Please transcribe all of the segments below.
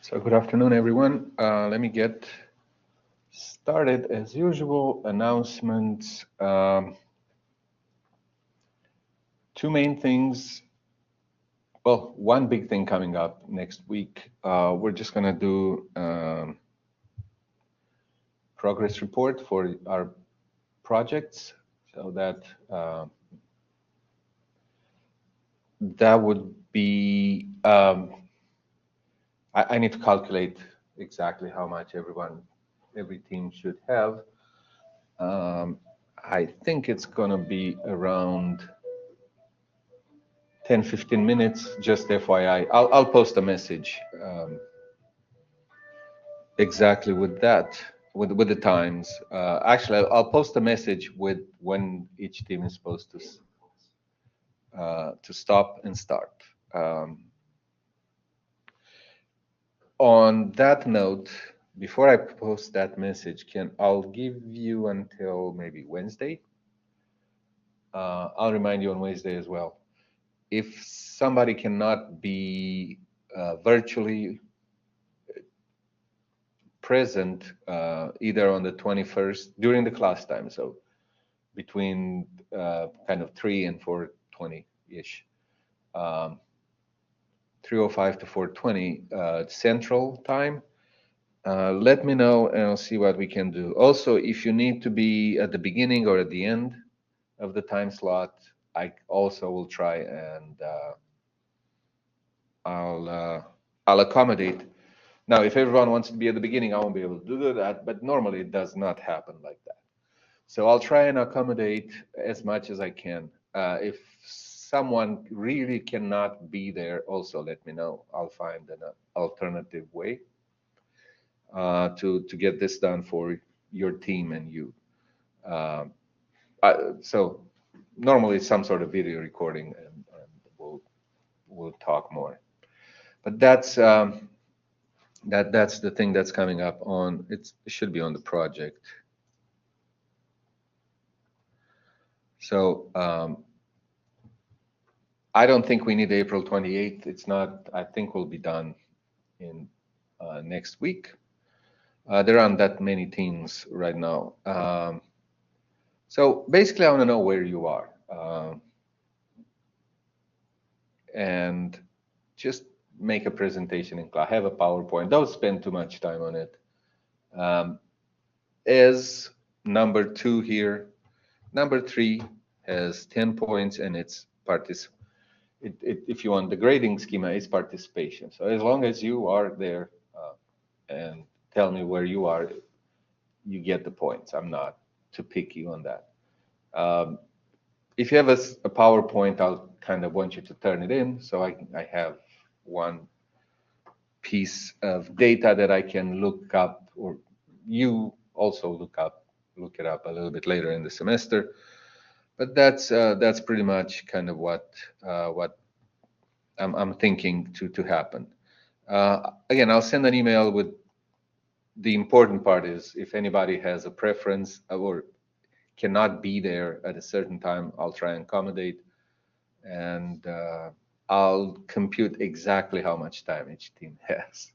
So good afternoon, everyone. Let me get started as usual. Announcements. Two main things. Well, one big thing coming up next week. We're just gonna do progress report for our projects, so that would be. I need to calculate exactly how much every team should have. I think it's gonna be around 10-15 minutes, just FYI. I'll post a message exactly with that, with the times. Actually, I'll post a message with when each team is supposed to stop and start. On that note, before I post that message, I'll give you until maybe Wednesday. I'll remind you on Wednesday as well. If somebody cannot be virtually present either on the 21st during the class time, so between kind of 3 and 4:20-ish, 3:05 to 4:20 Central Time, let me know and I'll see what we can do. Also, if you need to be at the beginning or at the end of the time slot, I also will try and I'll accommodate. Now, if everyone wants to be at the beginning, I won't be able to do that, but normally it does not happen like that. So I'll try and accommodate as much as I can. If someone really cannot be there, also let me know. I'll find an alternative way to get this done for your team and you. So normally it's some sort of video recording, and we'll talk more. But that's the thing that's coming up on. It should be on the project. So I don't think we need April 28th. It's not. I think we'll be done in next week. There aren't that many teams right now. So basically, I want to know where you are, and just make a presentation in class. Have a PowerPoint. Don't spend too much time on it. As number 2 here, number 3 has 10 points, and it's if you want the grading schema, it's participation. So as long as you are there and tell me where you are, you get the points. I'm not too picky on that. If you have a PowerPoint, I'll kind of want you to turn it in so I have one piece of data that I can look up, or you also look it up a little bit later in the semester. But that's pretty much kind of what I'm thinking to happen. Again, I'll send an email with the important part is if anybody has a preference or cannot be there at a certain time, I'll try and accommodate, and I'll compute exactly how much time each team has,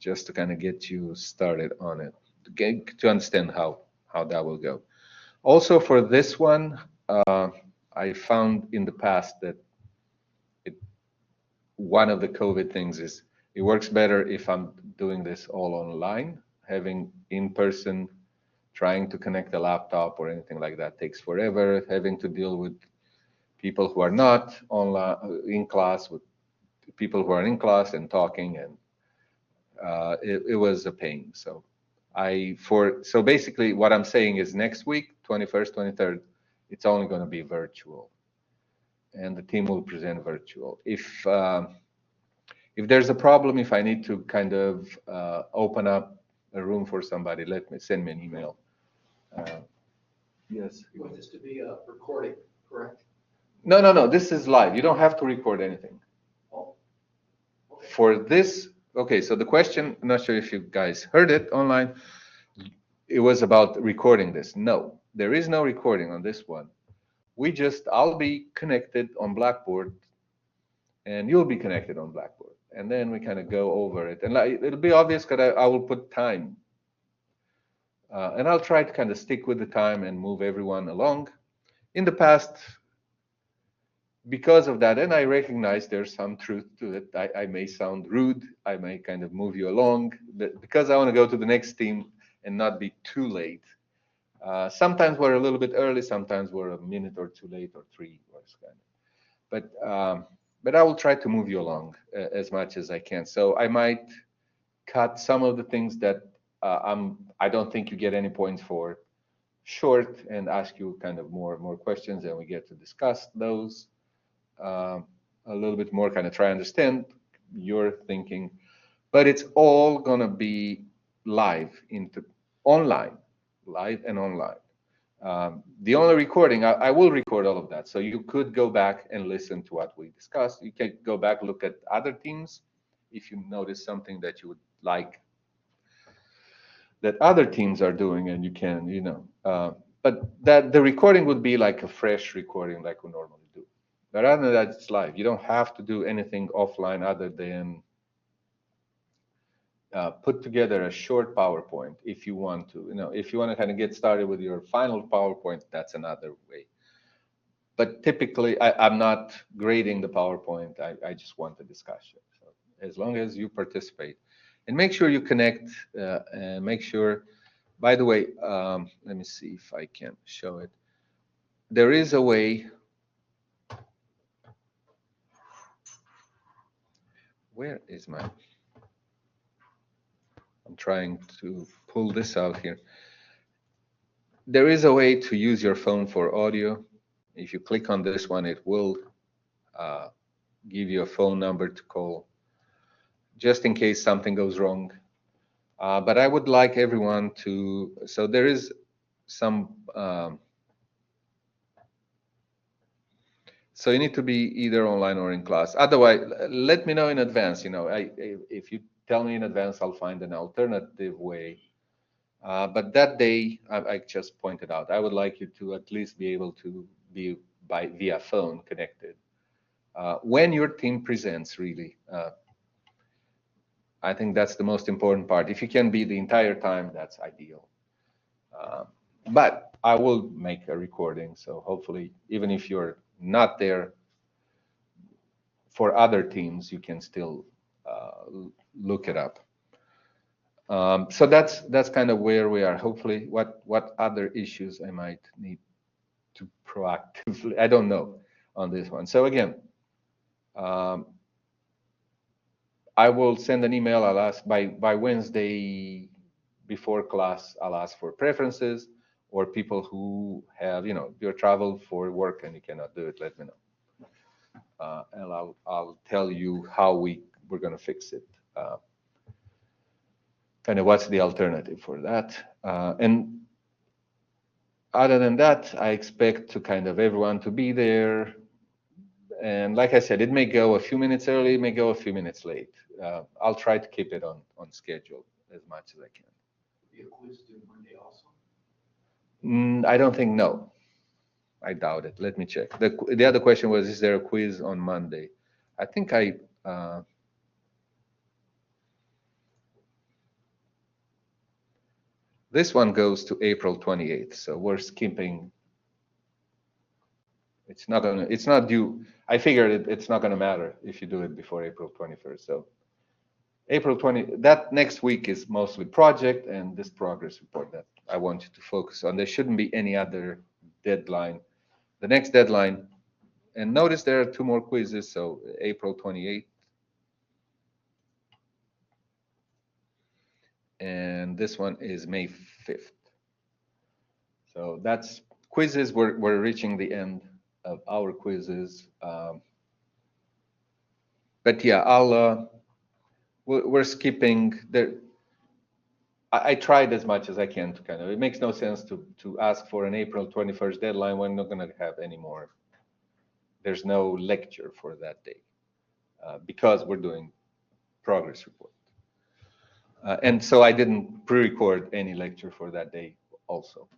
just to kind of get you started on it, to understand how that will go. Also, for this one, I found in the past that one of the COVID things is it works better if I'm doing this all online. Having in person, trying to connect a laptop or anything like that takes forever. Having to deal with people who are not online in class, with people who are in class and talking, and it was a pain. So so basically what I'm saying is next week, 21st, 23rd, it's only going to be virtual, and the team will present virtual. If there's a problem, if I need to kind of open up a room for somebody, send me an email. Yes. You want this to be a recording, correct? No. This is live. You don't have to record anything. Oh, okay. For this, okay, so the question, I'm not sure if you guys heard it online, it was about recording this. No, there is no recording on this one. I'll be connected on Blackboard, and you'll be connected on Blackboard. and then we kind of go over it. And like, it'll be obvious because I will put time. And I'll try to kind of stick with the time and move everyone along. In the past, because of that, and I recognize there's some truth to it, I may sound rude, I may kind of move you along, but because I want to go to the next team and not be too late. Sometimes we're a little bit early, sometimes we're a minute or two late or three, or kind of. But I will try to move you along as much as I can. So I might cut some of the things that I don't think you get any points for short and ask you kind of more questions, and we get to discuss those a little bit more, kind of try to understand your thinking. But it's all gonna be live online, live and online. The only recording, I will record all of that, so you could go back and listen to what we discussed. You can go back, look at other teams if you notice something that you would like that other teams are doing, and you can, but that the recording would be like a fresh recording like we normally do. But other than that, it's live. You don't have to do anything offline other than put together a short PowerPoint if you want to. If you want to kind of get started with your final PowerPoint, that's another way. But typically, I'm not grading the PowerPoint. I just want the discussion. So as long as you participate, and make sure you connect, and make sure. By the way, let me see if I can show it. There is a way. Where is my? I'm trying to pull this out here. There is a way to use your phone for audio. If you click on this one, it will give you a phone number to call, just in case something goes wrong. But I would like everyone to, so there is some, so you need to be either online or in class. Otherwise, let me know in advance. If you tell me in advance, I'll find an alternative way. But that day, I just pointed out, I would like you to at least be able to be via phone connected. When your team presents, really, I think that's the most important part. If you can be the entire time, that's ideal. But I will make a recording, so hopefully, even if you're not there for other teams, you can still look it up. So that's kind of where we are. Hopefully, what other issues I might need to proactively, I don't know on this one. So again, I will send an email. I'll ask by Wednesday before class. I'll ask for preferences, or people who have, your travel for work and you cannot do it, let me know. And I'll tell you how we're going to fix it. Kind of what's the alternative for that. And other than that, I expect to kind of everyone to be there. And like I said, it may go a few minutes early, it may go a few minutes late. I'll try to keep it on schedule as much as I can. Be a quiz due Monday also? I don't think, no. I doubt it. Let me check. The other question was, is there a quiz on Monday? I think this one goes to April 28th, so we're skipping. It's not due. I figured it's not gonna matter if you do it before April 21st. So April 20, that next week is mostly project and this progress report that I want you to focus on. There shouldn't be any other deadline. The next deadline, and notice there are two more quizzes, so April 28th. And this one is May 5th. So that's quizzes. We're reaching the end of our quizzes. But yeah, we're skipping there. I tried as much as I can to kind of, it makes no sense to ask for an April 21st deadline when we're not going to have any more. There's no lecture for that day because we're doing progress report. And so I didn't pre-record any lecture for that day also.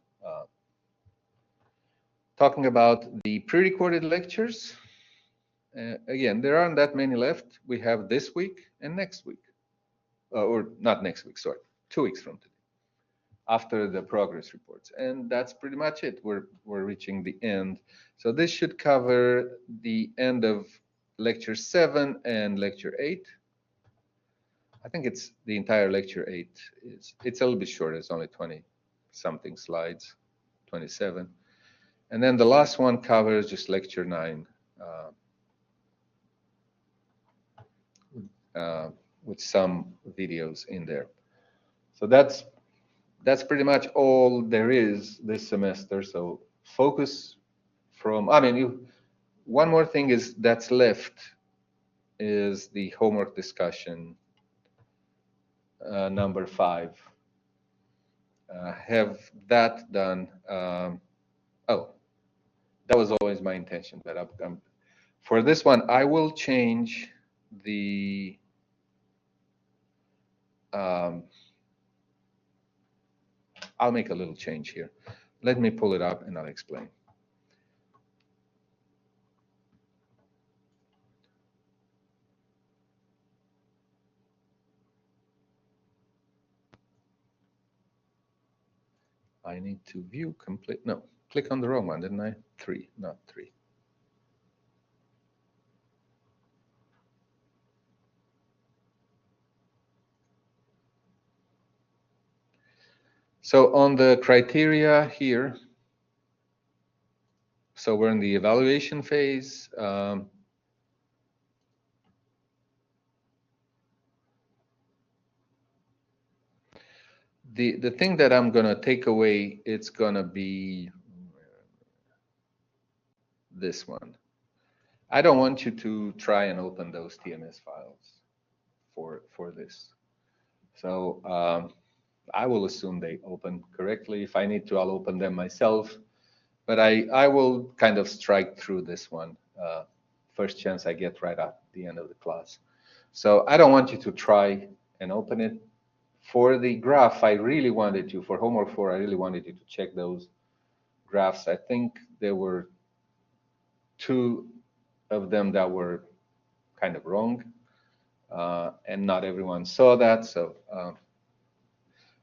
Talking about the pre-recorded lectures, Again, there aren't that many left. We have this week and next week, or not next week, sorry, 2 weeks from today, after the progress reports. And that's pretty much it. We're reaching the end. So this should cover the end of lecture 7 and lecture 8. I think it's the entire lecture 8. It's a little bit short. It's only 20 something slides, 27. And then the last one covers just lecture 9 with some videos in there. So that's pretty much all there is this semester. So focus from, I mean, one more thing is that's left is the homework discussion, number 5. Have that done. Oh, that was always my intention. But for this one, I will change the I'll make a little change here. Let me pull it up and I'll explain. I need to view complete. No, click on the wrong one, didn't I? 3, not 3. So on the criteria here, so we're in the evaluation phase. The thing that I'm going to take away, it's going to be this one. I don't want you to try and open those TMS files for this. So I will assume they open correctly. If I need to, I'll open them myself. But I will kind of strike through this one first chance I get right at the end of the class. So I don't want you to try and open it. For the graph, I really wanted you, for homework 4, I really wanted you to check those graphs. I think there were 2 of them that were kind of wrong, and not everyone saw that. So,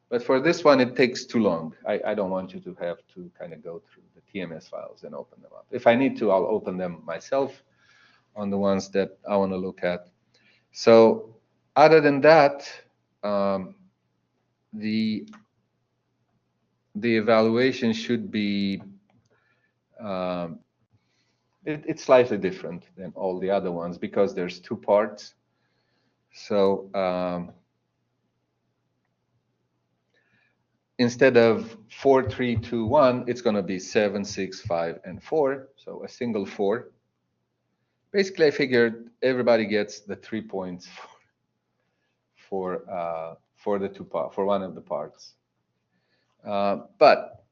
but for this one, it takes too long. I don't want you to have to kind of go through the TMS files and open them up. If I need to, I'll open them myself on the ones that I want to look at. So other than that, the evaluation should be it's slightly different than all the other ones because there's 2 parts. So instead of 4, 3, 2, 1, it's going to be 7, 6, 5, and 4. So a single 4. Basically, I figured everybody gets the 3 points for the 2 parts, for one of the parts. But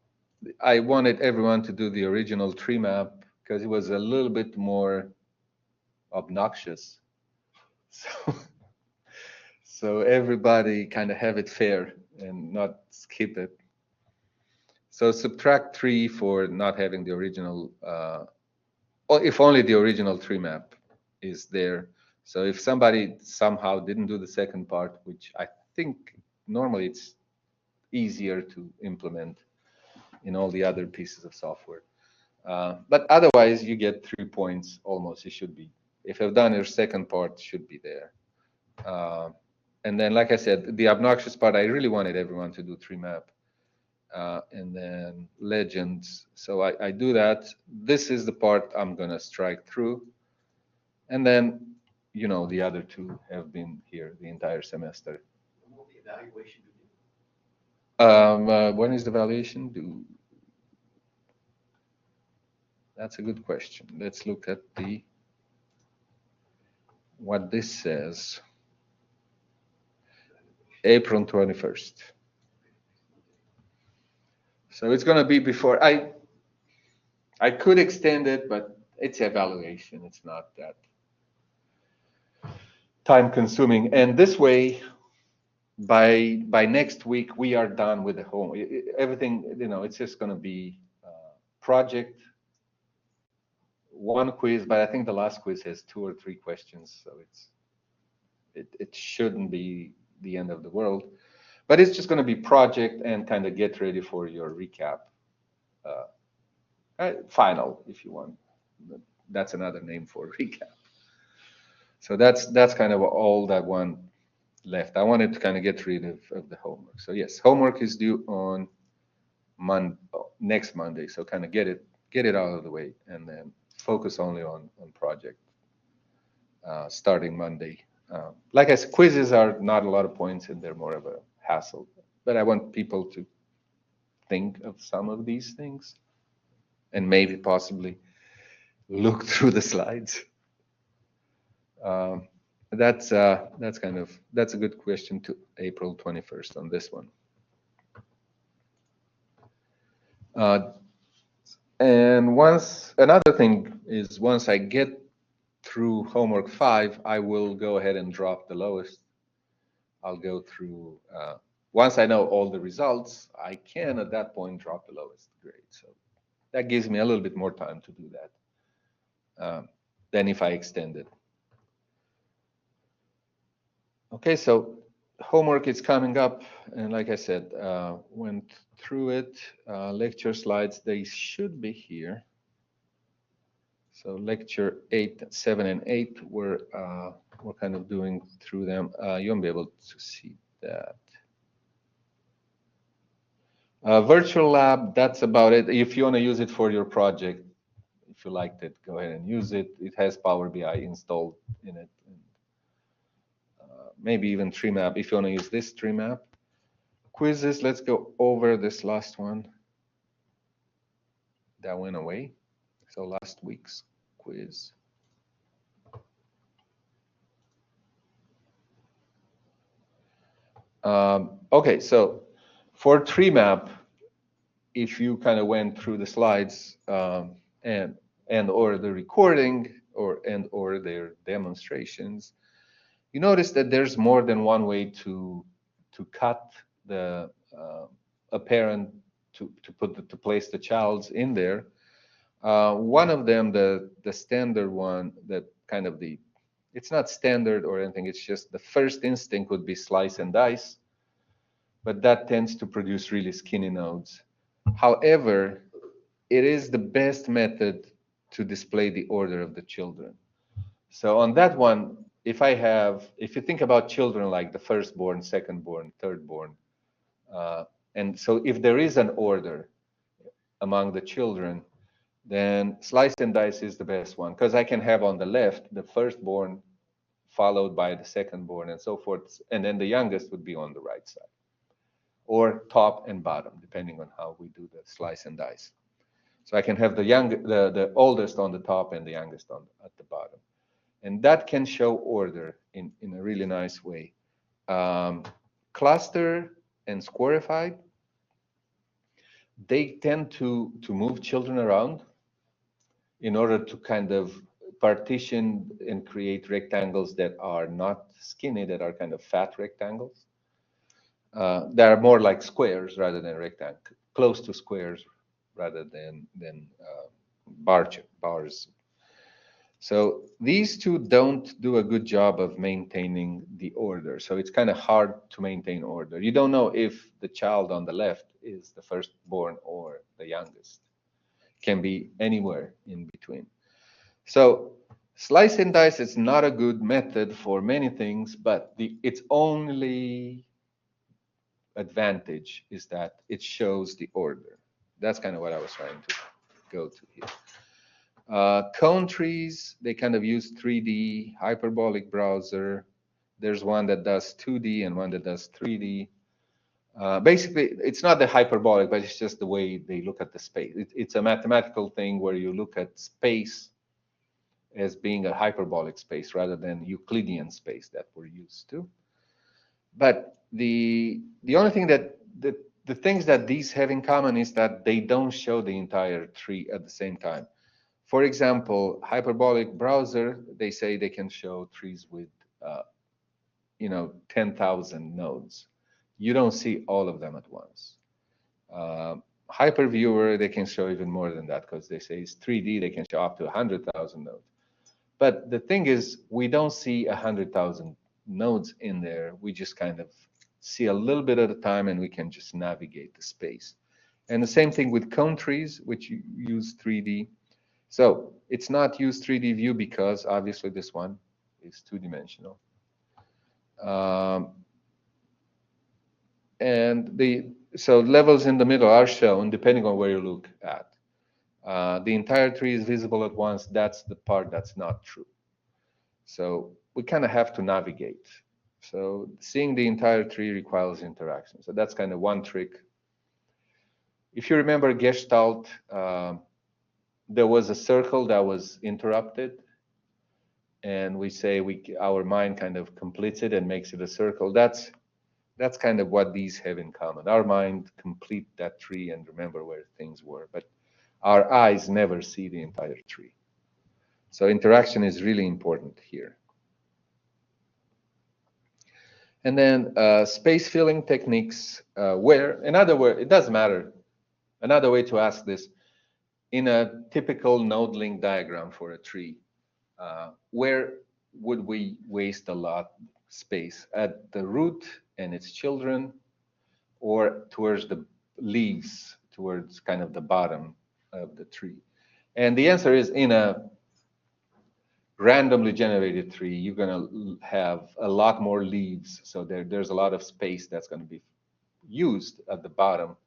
I wanted everyone to do the original tree map because it was a little bit more obnoxious. So everybody kind of have it fair and not skip it. So subtract 3 for not having the original, or if only the original tree map is there. So if somebody somehow didn't do the second part, which I think normally it's easier to implement in all the other pieces of software. But otherwise, you get 3 points almost. It should be. If you've done your second part, should be there. And then, like I said, the obnoxious part, I really wanted everyone to do tree map. And then legends. So I do that. This is the part I'm going to strike through. And then, you know, the other 2 have been here the entire semester. When will the evaluation be due? When is the evaluation due? That's a good question. Let's look at what this says. April 21st. So it's going to be before. I could extend it, but it's evaluation. It's not that time consuming. And this way, by next week, we are done with the home. Everything, you know, it's just going to be project one quiz, but I think the last quiz has 2 or 3 questions, so it shouldn't be the end of the world. But it's just going to be project and kind of get ready for your recap. Final, if you want. That's another name for recap. So that's kind of all that one left. I wanted to kind of get rid of the homework. So yes, homework is due on next Monday. So kind of get it out of the way, and then focus only on project starting Monday. Like I said, quizzes are not a lot of points, and they're more of a hassle. But I want people to think of some of these things, and maybe possibly look through the slides. That's a good question to April 21st on this one. And another thing is, once I get through homework 5, I will go ahead and drop the lowest. I'll go through, once I know all the results, I can at that point drop the lowest grade. So that gives me a little bit more time to do that than if I extend it. Okay, so homework is coming up, and like I said, went through it. Lecture slides, they should be here. So lecture 8, 7, and 8, we're kind of doing through them. You won't be able to see that. Virtual lab, that's about it. If you want to use it for your project, if you liked it, go ahead and use it. It has Power BI installed in it. Maybe even tree map if you want to use this tree map. Quizzes, let's go over this last one. That went away. So last week's quiz. Okay, so for tree map, if you kind of went through the slides and or the recording or their demonstrations, you notice that there's more than one way to cut the a parent to place the child's in there. One of them, the standard one, that kind of it's not standard or anything, it's just the first instinct would be slice and dice, but that tends to produce really skinny nodes. However, it is the best method to display the order of the children. So on that one, if you think about children like the firstborn, secondborn, thirdborn, and so if there is an order among the children, then slice and dice is the best one, because I can have on the left the firstborn followed by the secondborn and so forth, and then the youngest would be on the right side, or top and bottom, depending on how we do the slice and dice. So I can have the oldest on the top and the youngest at the bottom. And that can show order in a really nice way. Cluster and squarified, they tend to move children around in order to kind of partition and create rectangles that are not skinny, that are kind of fat rectangles. They are more like squares rather than rectangles, close to squares rather than bars. So these two don't do a good job of maintaining the order. So it's kind of hard to maintain order. You don't know if the child on the left is the firstborn or the youngest. Can be anywhere in between. So slice and dice is not a good method for many things, but its only advantage is that it shows the order. That's kind of what I was trying to go to here. Cone trees, they kind of use 3D, hyperbolic browser. There's one that does 2D and one that does 3D. Basically, it's not the hyperbolic, but it's just the way they look at the space. It's a mathematical thing where you look at space as being a hyperbolic space rather than Euclidean space that we're used to. But the only thing that the things that these have in common is that they don't show the entire tree at the same time. For example, hyperbolic browser, they say they can show trees with 10,000 nodes. You don't see all of them at once. hyperviewer, they can show even more than that because they say it's 3D, they can show up to 100,000 nodes. But the thing is, we don't see 100,000 nodes in there. We just kind of see a little bit at a time, and we can just navigate the space. And the same thing with cone trees, which use 3D. So it's not use 3D view because obviously this one is two-dimensional. So levels in the middle are shown depending on where you look at. The entire tree is visible at once. That's the part that's not true. So we kind of have to navigate. So seeing the entire tree requires interaction. So that's kind of one trick. If you remember Gestalt, there was a circle that was interrupted, and we say our mind kind of completes it and makes it a circle. That's kind of what these have in common. Our mind complete that tree and remember where things were, but our eyes never see the entire tree. So interaction is really important here. And then space filling techniques, where, in other words, it doesn't matter. Another way to ask this, in a typical node link diagram for a tree, where would we waste a lot space? At the root and its children, or towards the leaves, towards kind of the bottom of the tree? And the answer is, in a randomly generated tree, you're going to have a lot more leaves. So there's a lot of space that's going to be used at the bottom.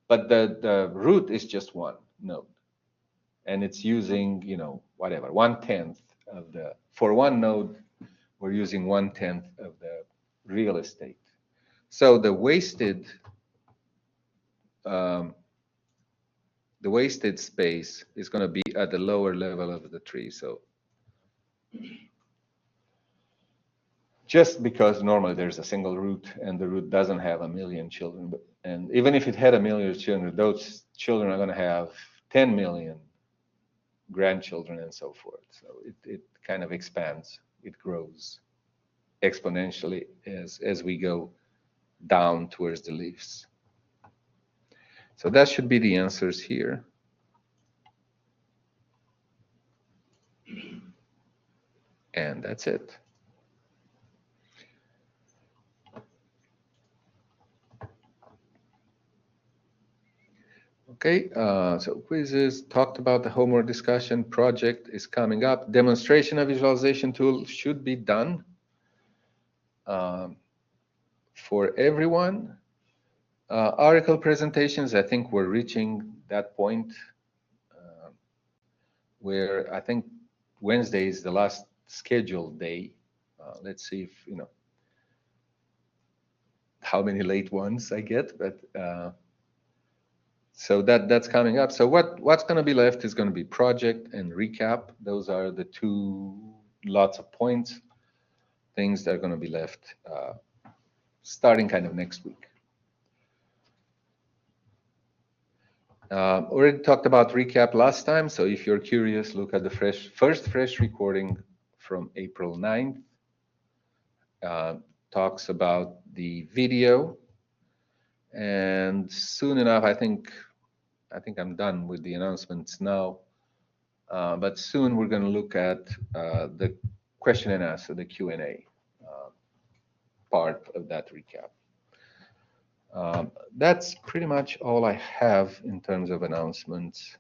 But the root is just one node. And it's using, whatever, 1/10 of the, for one node, we're using 1/10 of the real estate. So the wasted space is going to be at the lower level of the tree. So just because normally there's a single root and the root doesn't have a million children, and even if it had a million children, those children are going to have 10 million grandchildren and so forth. So it kind of expands, it grows exponentially as we go down towards the leaves. So that should be the answers here. And that's it. Okay, so quizzes, talked about the homework discussion, project is coming up. Demonstration of visualization tool should be done for everyone. Article presentations, I think we're reaching that point where I think Wednesday is the last scheduled day. Let's see if, how many late ones I get, but so that's coming up. So what's going to be left is going to be project and recap. Those are the two lots of points, things that are going to be left starting kind of next week. Already talked about recap last time, so if you're curious, look at the first fresh recording from April 9th. Talks about the video, and soon enough, I think I'm done with the announcements now, but soon we're going to look at the question and answer, the Q&A part of that recap. That's pretty much all I have in terms of announcements.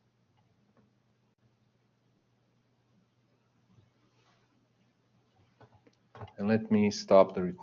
And let me stop the recording.